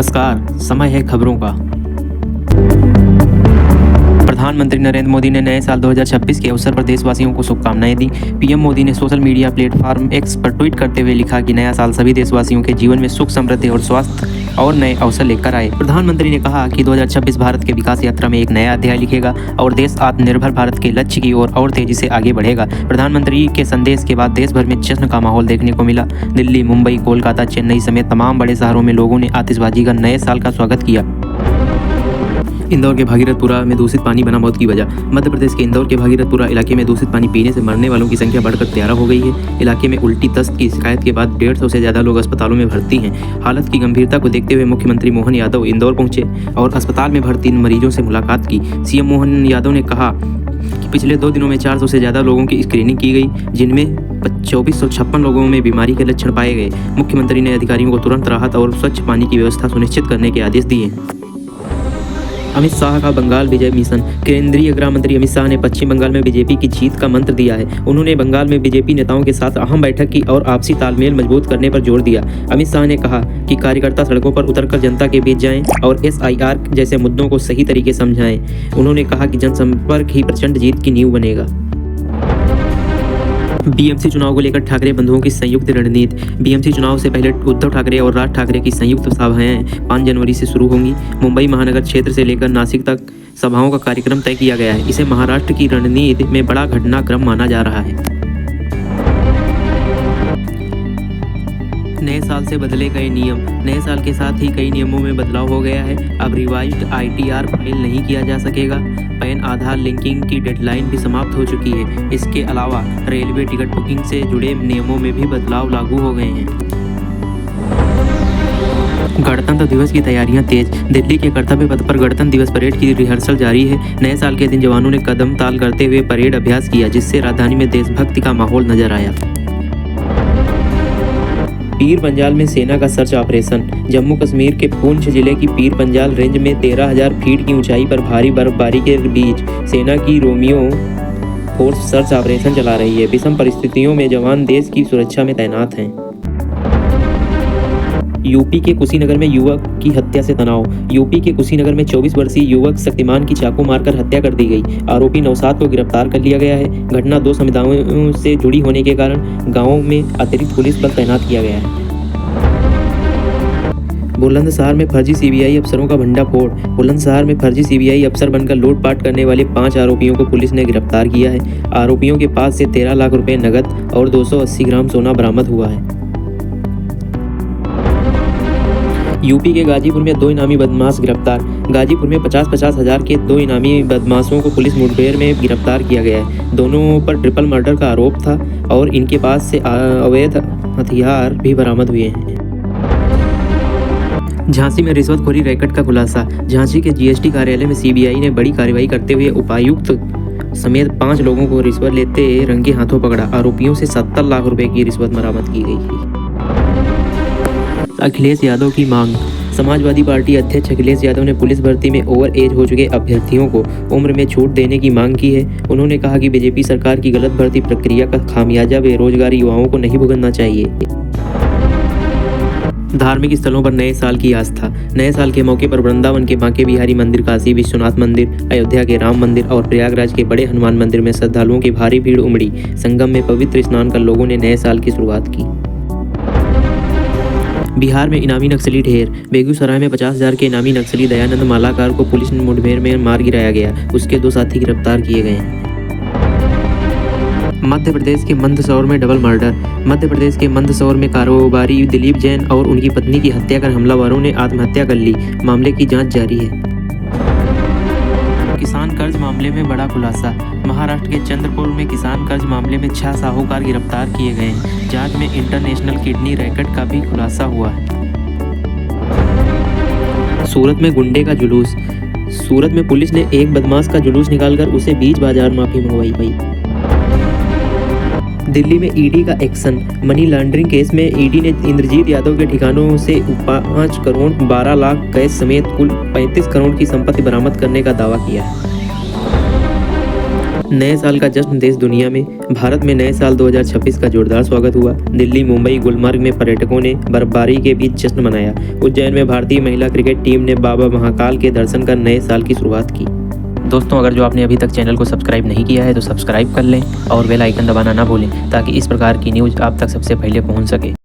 नमस्कार, समय है खबरों का। प्रधानमंत्री नरेंद्र मोदी ने नए साल 2026 के अवसर पर देशवासियों को शुभकामनाएं दी। पीएम मोदी ने सोशल मीडिया प्लेटफॉर्म एक्स पर ट्वीट करते हुए लिखा कि नया साल सभी देशवासियों के जीवन में सुख, समृद्धि और स्वास्थ्य और नए अवसर लेकर आए। प्रधानमंत्री ने कहा कि 2026 भारत के विकास यात्रा में एक नया अध्याय लिखेगा और देश आत्मनिर्भर भारत के लक्ष्य की ओर और तेजी से आगे बढ़ेगा। प्रधानमंत्री के संदेश के बाद देश भर में जश्न का माहौल देखने को मिला। दिल्ली, मुंबई, कोलकाता, चेन्नई समेत तमाम बड़े शहरों में लोगों ने आतिशबाजी कर नए साल का स्वागत किया। इंदौर के भागीरथपुरा में दूषित पानी बना मौत की वजह। मध्य प्रदेश के इंदौर के भागीरथपुरा इलाके में दूषित पानी पीने से मरने वालों की संख्या बढ़कर 13 हो गई है। इलाके में उल्टी दस्त की शिकायत के बाद 150 से ज़्यादा लोग अस्पतालों में भर्ती हैं। हालत की गंभीरता को देखते हुए मुख्यमंत्री मोहन यादव इंदौर पहुंचे और अस्पताल में भर्ती मरीजों से मुलाकात की। सीएम मोहन यादव ने कहा कि पिछले 2 दिनों में 400 से ज़्यादा लोगों की स्क्रीनिंग की गई, जिनमें 2456 लोगों में बीमारी के लक्षण पाए गए। मुख्यमंत्री ने अधिकारियों को तुरंत राहत और स्वच्छ पानी की व्यवस्था सुनिश्चित करने के आदेश दिए। अमित शाह का बंगाल विजय मिशन। केंद्रीय गृह मंत्री अमित शाह ने पश्चिम बंगाल में बीजेपी की जीत का मंत्र दिया है। उन्होंने बंगाल में बीजेपी नेताओं के साथ अहम बैठक की और आपसी तालमेल मजबूत करने पर जोर दिया। अमित शाह ने कहा कि कार्यकर्ता सड़कों पर उतरकर जनता के बीच जाएं और SIR जैसे मुद्दों को सही तरीके समझाएं। उन्होंने कहा कि जनसंपर्क ही प्रचंड जीत की नींव बनेगा। BMC चुनाव को लेकर ठाकरे बंधुओं की संयुक्त रणनीति। BMC चुनाव से पहले उद्धव ठाकरे और राज ठाकरे की संयुक्त सभाएं 5 जनवरी से शुरू होंगी। मुंबई महानगर क्षेत्र से लेकर नासिक तक सभाओं का कार्यक्रम तय किया गया है। इसे महाराष्ट्र की रणनीति में बड़ा घटनाक्रम माना जा रहा है। नए साल से बदले गए नियम। नए साल के साथ ही कई नियमों में बदलाव हो गया है। अब रिवाइज्ड ITR फाइल नहीं किया जा सकेगा। पैन आधार लिंकिंग की डेडलाइन भी समाप्त हो चुकी है। इसके अलावा रेलवे टिकट बुकिंग से जुड़े नियमों में भी बदलाव लागू हो गए हैं। गणतंत्र दिवस की तैयारियां तेज। दिल्ली के कर्तव्य पथ पर गणतंत्र दिवस परेड की रिहर्सल जारी है। नए साल के दिन जवानों ने कदम ताल करते हुए परेड अभ्यास किया, जिससे राजधानी में देशभक्ति का माहौल नजर आया। पीर पंजाल में सेना का सर्च ऑपरेशन। जम्मू कश्मीर के पूंछ जिले की पीर पंजाल रेंज में 13,000 फीट की ऊंचाई पर भारी बर्फबारी के बीच सेना की रोमियो फोर्स सर्च ऑपरेशन चला रही है। विषम परिस्थितियों में जवान देश की सुरक्षा में तैनात हैं। यूपी के कुशीनगर में युवक की हत्या से तनाव। यूपी के कुशीनगर में 24 वर्षीय युवक शक्तिमान की चाकू मारकर हत्या कर दी गई। आरोपी नौशाद को गिरफ्तार कर लिया गया है। घटना 2 समुदायों से जुड़ी होने के कारण गांवों में अतिरिक्त पुलिस बल तैनात किया गया है। बुलंदशहर में फर्जी CBI अफसरों का भंडाफोड़। बुलंदशहर में फर्जी CBI अफसर बनकर लूटपाट करने वाले 5 आरोपियों को पुलिस ने गिरफ्तार किया है। आरोपियों के पास से 13 लाख रुपए नकद और 280 ग्राम सोना बरामद हुआ है। यूपी के गाजीपुर में 2 इनामी बदमाश गिरफ्तार। गाजीपुर में 50-50 हज़ार के 2 इनामी बदमाशों को पुलिस मुठभेड़ में गिरफ्तार किया गया है। दोनों पर ट्रिपल मर्डर का आरोप था और इनके पास से अवैध हथियार भी बरामद हुए हैं। झांसी में रिश्वतखोरी रैकेट का खुलासा। झांसी के GST कार्यालय में CBI ने बड़ी कार्रवाई करते हुए उपायुक्त समेत 5 लोगों को रिश्वत लेते रंगे हाथों पकड़ा। आरोपियों से 70 लाख रुपए की रिश्वत बरामद की गई है। अखिलेश यादव की मांग। समाजवादी पार्टी अध्यक्ष अखिलेश यादव ने पुलिस भर्ती में ओवर एज हो चुके अभ्यर्थियों को उम्र में छूट देने की मांग की है। उन्होंने कहा कि बीजेपी सरकार की गलत भर्ती प्रक्रिया का खामियाजा बेरोजगार युवाओं को नहीं भुगतना चाहिए। धार्मिक स्थलों पर नए साल की आस्था। नए साल के मौके पर वृंदावन के बांके बिहारी मंदिर, काशी विश्वनाथ मंदिर, अयोध्या के राम मंदिर और प्रयागराज के बड़े हनुमान मंदिर में श्रद्धालुओं की भारी भीड़ उमड़ी। संगम में पवित्र स्नान कर लोगों ने नए साल की शुरुआत की। बिहार में इनामी नक्सली ढेर। बेगूसराय में 50,000 के इनामी नक्सली दयानंद मालाकार को पुलिस ने मुठभेड़ में मार गिराया गया। उसके 2 साथी गिरफ्तार किए गए हैं। मध्य प्रदेश के मंदसौर में डबल मर्डर। मध्य प्रदेश के मंदसौर में कारोबारी दिलीप जैन और उनकी पत्नी की हत्या कर हमलावरों ने आत्महत्या कर ली। मामले की जांच जारी है। किसान कर्ज मामले में बड़ा खुलासा। महाराष्ट्र के चंद्रपुर में किसान कर्ज मामले में 6 साहूकार गिरफ्तार किए गए हैं। जांच में इंटरनेशनल किडनी रैकेट का भी खुलासा हुआ है। सूरत में गुंडे का जुलूस। सूरत में पुलिस ने एक बदमाश का जुलूस निकालकर उसे बीच बाजार माफी मंगवाई। दिल्ली में ईडी का एक्शन। मनी लॉन्ड्रिंग केस में ईडी ने इंद्रजीत यादव के ठिकानों से 5 करोड़ 12 लाख कैश समेत कुल 35 करोड़ की संपत्ति बरामद करने का दावा किया है। नए साल का जश्न देश दुनिया में। भारत में नए साल 2026 का जोरदार स्वागत हुआ। दिल्ली, मुंबई, गुलमर्ग में पर्यटकों ने बर्फबारी के बीच जश्न मनाया। उज्जैन में भारतीय महिला क्रिकेट टीम ने बाबा महाकाल के दर्शन कर नए साल की शुरुआत की। दोस्तों, अगर जो आपने अभी तक चैनल को सब्सक्राइब नहीं किया है तो सब्सक्राइब कर लें और बेल आइकन दबाना ना भूलें ताकि इस प्रकार की न्यूज़ आप तक सबसे पहले पहुंच सके।